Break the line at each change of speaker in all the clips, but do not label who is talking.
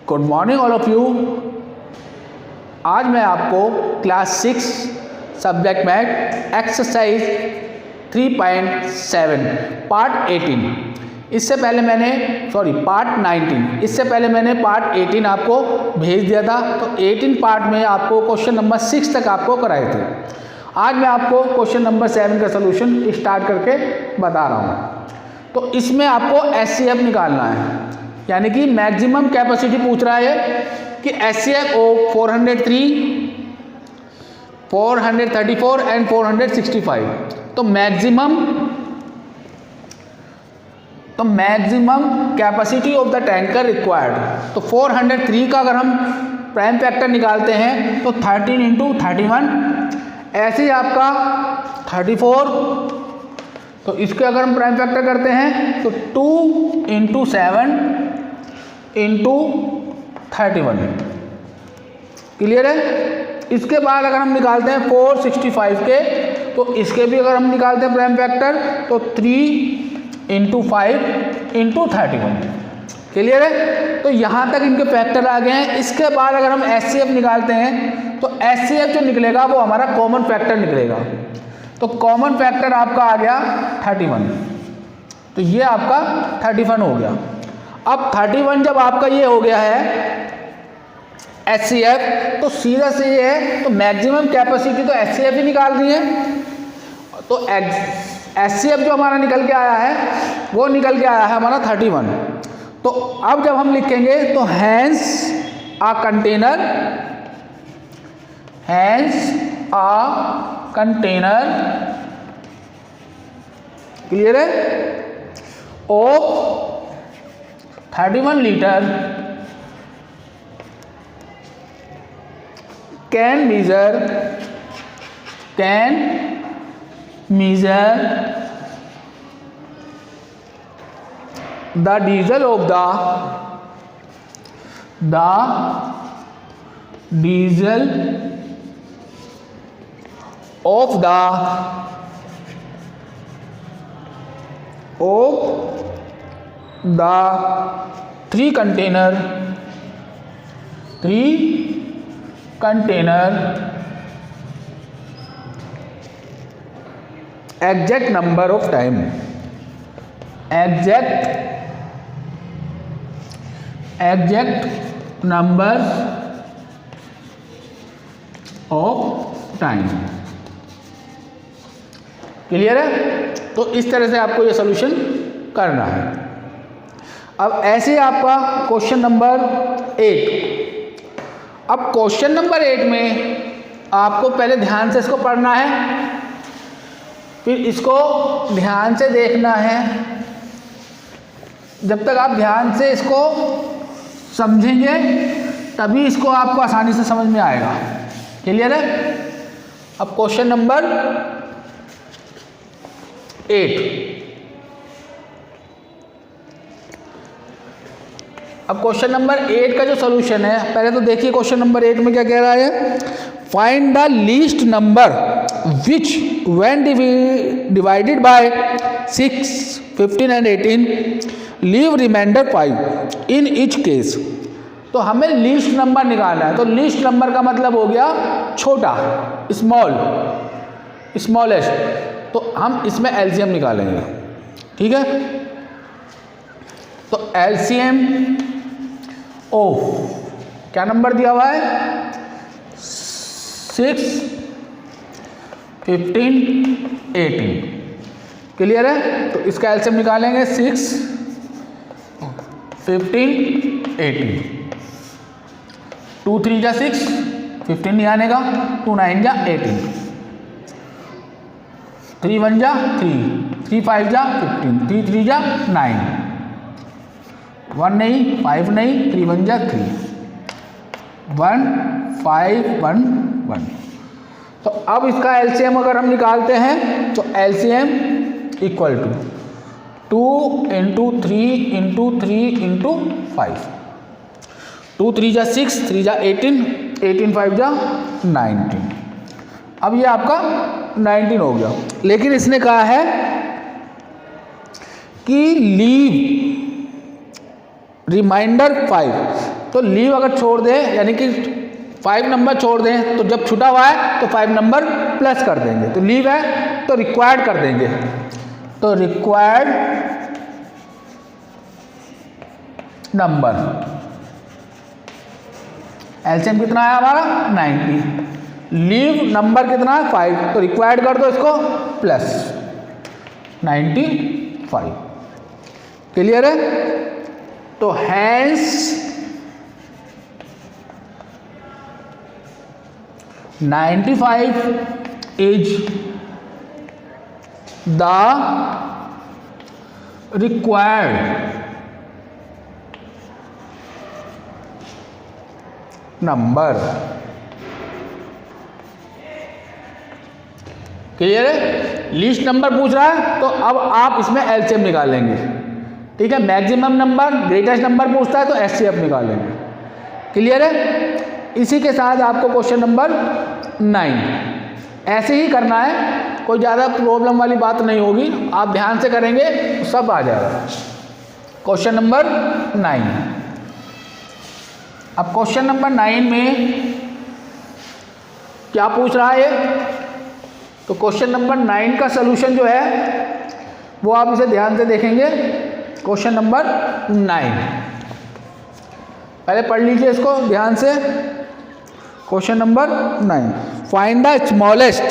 Good morning all of you. आज मैं आपको class 6 subject math exercise 3.7 part 18 इससे पहले मैंने पार्ट 19 इससे पहले मैंने पार्ट 18 आपको भेज दिया था। तो 18 पार्ट में आपको क्वेश्चन नंबर 6 तक आपको कराए थे। आज मैं आपको क्वेश्चन नंबर 7 का सोल्यूशन स्टार्ट करके बता रहा हूँ। तो इसमें आपको SCF निकालना है, यानी कि मैक्सिमम कैपेसिटी पूछ रहा है कि SCF ऑफ 403, 434 एंड 465। तो maximum capacity of the tanker required. तो 403 का अगर हम प्राइम फैक्टर निकालते हैं तो 13 इंटू 31, ऐसे ही आपका 34। तो इसके अगर हम प्राइम फैक्टर करते हैं तो 2 इंटू 7 इंटू 31। क्लियर है। इसके बाद अगर हम निकालते हैं 465 के, तो इसके भी अगर हम निकालते हैं प्राइम फैक्टर तो 3 इंटू 5 इंटू 31। क्लियर है। तो यहाँ तक इनके फैक्टर आ गए हैं। इसके बाद अगर हम SCF निकालते हैं तो SCF जो निकलेगा वो हमारा कॉमन फैक्टर निकलेगा। तो कॉमन फैक्टर आपका आ गया 31। तो ये आपका 31 हो गया। अब 31 जब आपका ये हो गया है SCF, तो सीधा से ये है तो मैक्सिमम कैपेसिटी तो SCF ही निकालनी है। तो SCF जो हमारा निकल के आया है वो निकल के आया है हमारा 31। तो अब जब हम लिखेंगे तो हैंस आ कंटेनर, क्लियर है, of 31 litre can measure the diesel of the 3 container exact number of time, exact number of time। Clear है। तो इस तरह से आपको ये सोल्यूशन करना है। अब ऐसे आपका क्वेश्चन नंबर 8। अब क्वेश्चन नंबर 8 में आपको पहले ध्यान से इसको पढ़ना है, फिर इसको ध्यान से देखना है। जब तक आप ध्यान से इसको समझेंगे तभी इसको आपको आसानी से समझ में आएगा। क्लियर है। अब क्वेश्चन नंबर 8। अब क्वेश्चन नंबर 8 का जो सोल्यूशन है, पहले तो देखिए क्वेश्चन नंबर 8 में क्या कह रहा है। Find the least number which when divided by 6, 15 and 18 leave remainder 5 in each case. तो हमें लीस्ट नंबर निकालना है। तो लीस्ट नंबर का मतलब हो गया छोटा, स्मॉलेस्ट। तो हम इसमें LCM निकालेंगे। ठीक है। तो LCM ऑफ क्या नंबर दिया हुआ है 6, 15, 18। क्लियर है। तो इसका LCM निकालेंगे 6, 15, 18। 2 3 जा 6, 15 नहीं आने का, 2 9 जा 18, 3 1 जा 3, 3 5 जा 15, 3 3 जा 9, 1 नहीं 5 नहीं, 3 1 जा 3, 1 5 1 1। तो अब इसका LCM अगर हम निकालते हैं तो LCM equal to 2 into 3 into 3 into 5। 2 3 जा 6, 3 जा 18, 18 5 जा 19। अब ये आपका 19 हो गया। लेकिन इसने कहा है कि लीव रिमाइंडर 5, तो लीव अगर छोड़ दें यानी कि 5 नंबर छोड़ दें तो जब छुटा हुआ है तो 5 नंबर प्लस कर देंगे, तो लीव है तो रिक्वायर्ड कर देंगे, तो रिक्वायर्ड नंबर एलसीएम कितना है हमारा 90, लीव नंबर कितना है 5, तो रिक्वायर्ड कर दो इसको प्लस 95। क्लियर है? तो hence 95 is the required number. Clear है? लिस्ट नंबर पूछ रहा है तो अब आप इसमें एलसीएम निकालेंगे, ठीक है। मैक्सिमम नंबर, ग्रेटेस्ट नंबर पूछता है तो एचसीएफ निकालेंगे। क्लियर है? इसी के साथ आपको क्वेश्चन नंबर 9 ऐसे ही करना है, कोई ज़्यादा प्रॉब्लम वाली बात नहीं होगी, आप ध्यान से करेंगे तो सब आ जाएगा। क्वेश्चन नंबर 9, अब क्वेश्चन नंबर 9 में क्या पूछ रहा है, तो क्वेश्चन नंबर 9 का सलूशन जो है वो आप इसे ध्यान से देखेंगे। क्वेश्चन नंबर 9 पहले पढ़ लीजिए इसको ध्यान से। Question number 9, find the smallest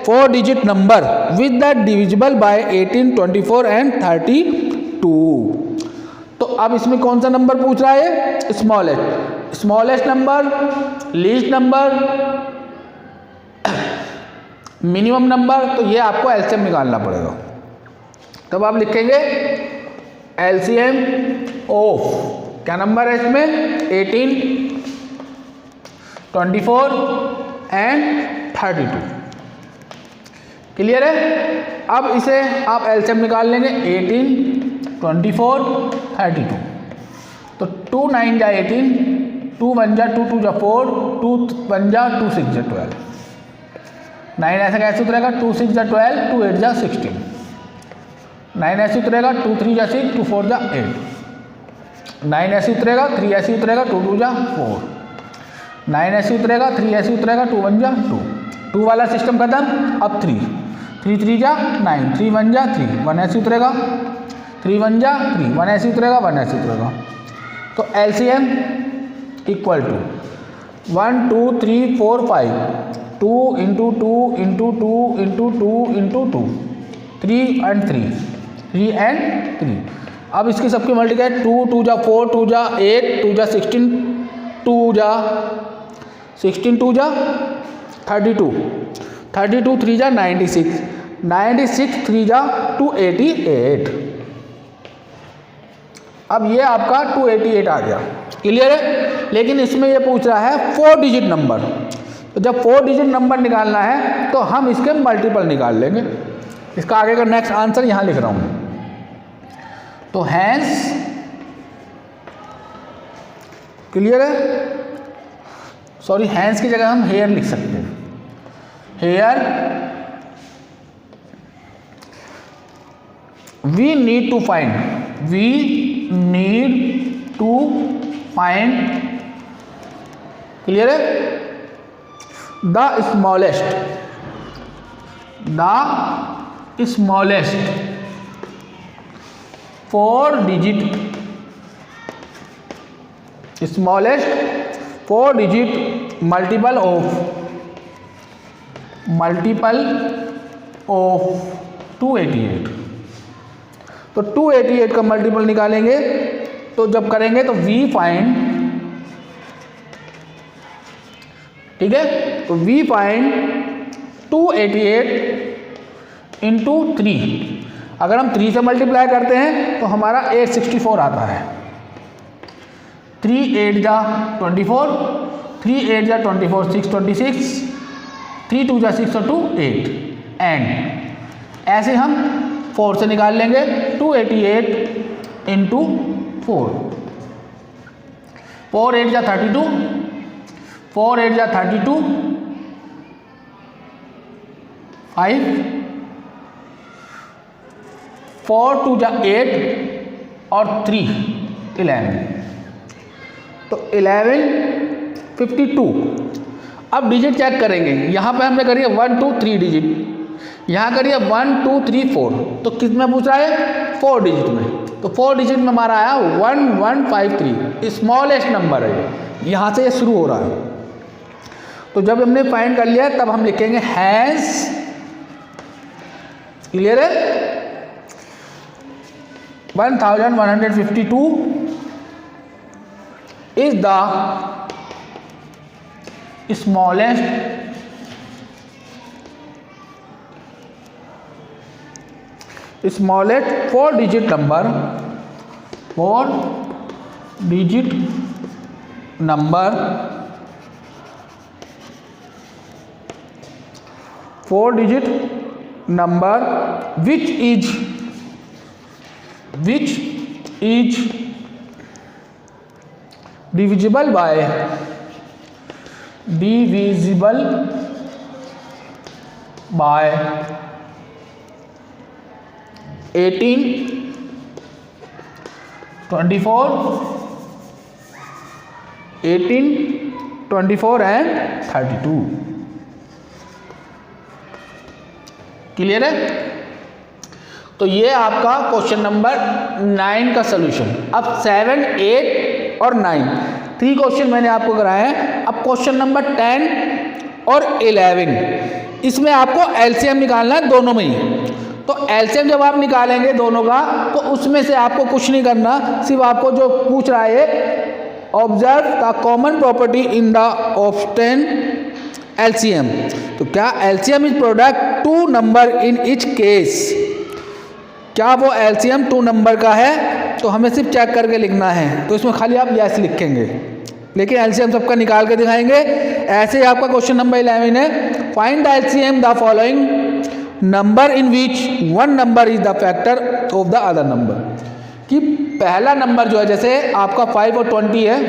4 digit number with the divisible by 18, 24 and 32। तो अब इसमें कौन सा नंबर पूछ रहा है? Smallest number, least number, minimum number, तो ये आपको एलसीएम निकालना पड़ेगा। तब आप लिखेंगे एलसीएम ऑफ, क्या नंबर है इसमें 18, 24 एंड 32। क्लियर है? अब इसे आप एलसीएम निकाल लेंगे 18, 24, 32। तो 2 9 जा 18, 2 1 जा 2 2 जा 4, 2 1 जा 2 6 जा 12, 9 ऐसे कैसे उतरेगा 2 6 जा 12, 2 8 जा 16, 9 ऐसे उतरेगा 2 3 जा 6, 2 4 जा 8, 9 ऐसे उतरेगा, 3 ऐसे उतरेगा 2 2 जा 4, 9 ऐसे उतरेगा, 3 ऐसे उतरेगा 2 1 जा 2, 2 वाला सिस्टम खत्म। अब 3 3 3 जा 9, 3 1 जा 3, 1 ऐसे उतरेगा, 3 1 जा 3, 1 ऐसे उतरेगा, 1 ऐसे उतरेगा। तो LCM equal to 1 2 3 4 5, 2 into 2 into 2 into 2 into 2, 3 and 3, 3 and 3। अब इसकी सबकी मल्टीप्लाई 2 2 जा 4, 2 जा 8, 2 जा 16, 2 जा 16, 2 जा 32, 32 3 जा 96, 96 3 जा 288। अब ये आपका 288 आ गया। क्लियर है? लेकिन इसमें ये पूछ रहा है 4 डिजिट नंबर, तो जब 4 डिजिट नंबर निकालना है तो हम इसके मल्टीपल निकाल लेंगे। इसका आगे का नेक्स्ट आंसर यहाँ लिख रहा हूँ। तो हैंस, क्लियर है? सॉरी, हैंस की जगह हम हेयर लिख सकते हैं। Here we need to find, we need to find, clear है, the smallest 4 digit, smallest 4 digit multiple of 288। तो 288 का मल्टीपल निकालेंगे, तो जब करेंगे तो वी फाइंड, ठीक है, तो वी फाइंड 288 इंटू 3। अगर हम 3 से मल्टीप्लाई करते हैं तो हमारा 864 आता है। 3 8 जा 24, 3 8 जा 24, 6 26, 3 2 जा 6 और 2 8, एंड ऐसे हम 4 से निकाल लेंगे 288 इंटू 4, 4 8 जा 32, 4 8 जा 32, 5, 4 2 जा 8 और 3 11। तो 1152। अब डिजिट चेक करेंगे, यहाँ पे हमने करिए 1 2 3 डिजिट, यहाँ करिए 1 2 3 4, तो किस में पूछ रहा है 4 डिजिट में, तो 4 डिजिट में हमारा आया 1153, स्मॉलेस्ट नंबर है, यहाँ से ये शुरू हो रहा है। तो जब हमने फाइंड कर लिया तब हम लिखेंगे हैज, क्लियर है, 1152 is the smallest four digit number which is divisible by 18, 24 and 32। Clear है? तो ये आपका क्वेश्चन नंबर 9 का सोल्यूशन। अब 7, 8 और 9 3 क्वेश्चन मैंने आपको कराए हैं। अब क्वेश्चन नंबर 10 और 11, इसमें आपको एलसीएम निकालना है दोनों में ही। तो एलसीएम जब आप निकालेंगे दोनों का, तो उसमें से आपको कुछ नहीं करना, सिर्फ आपको जो पूछ रहा है observe the common property in the obtain LCM. तो क्या LCM is product 2 number in each case, क्या वो एलसीएम 2 नंबर का है? तो हमें सिर्फ चेक करके लिखना है, तो इसमें खाली आप यस लिखेंगे, लेकिन एलसीएम सबका निकाल के दिखाएंगे। ऐसे ही आपका क्वेश्चन नंबर 11 है, find the LCM the following number in which 1 number is the factor of the other number. कि पहला नंबर जो है, जैसे आपका 5 और 20 है,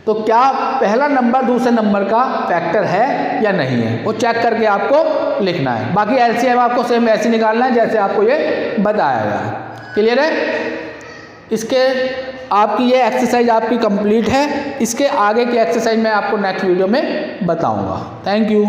तो क्या पहला नंबर दूसरे नंबर का फैक्टर है या नहीं है, वो चेक करके आपको लिखना है। बाकी एलसीएम आपको सेम ऐसे निकालना है जैसे आपको ये बताया गया है। क्लियर है? इसके आपकी ये एक्सरसाइज आपकी कंप्लीट है। इसके आगे की एक्सरसाइज मैं आपको नेक्स्ट वीडियो में बताऊंगा। Thank you.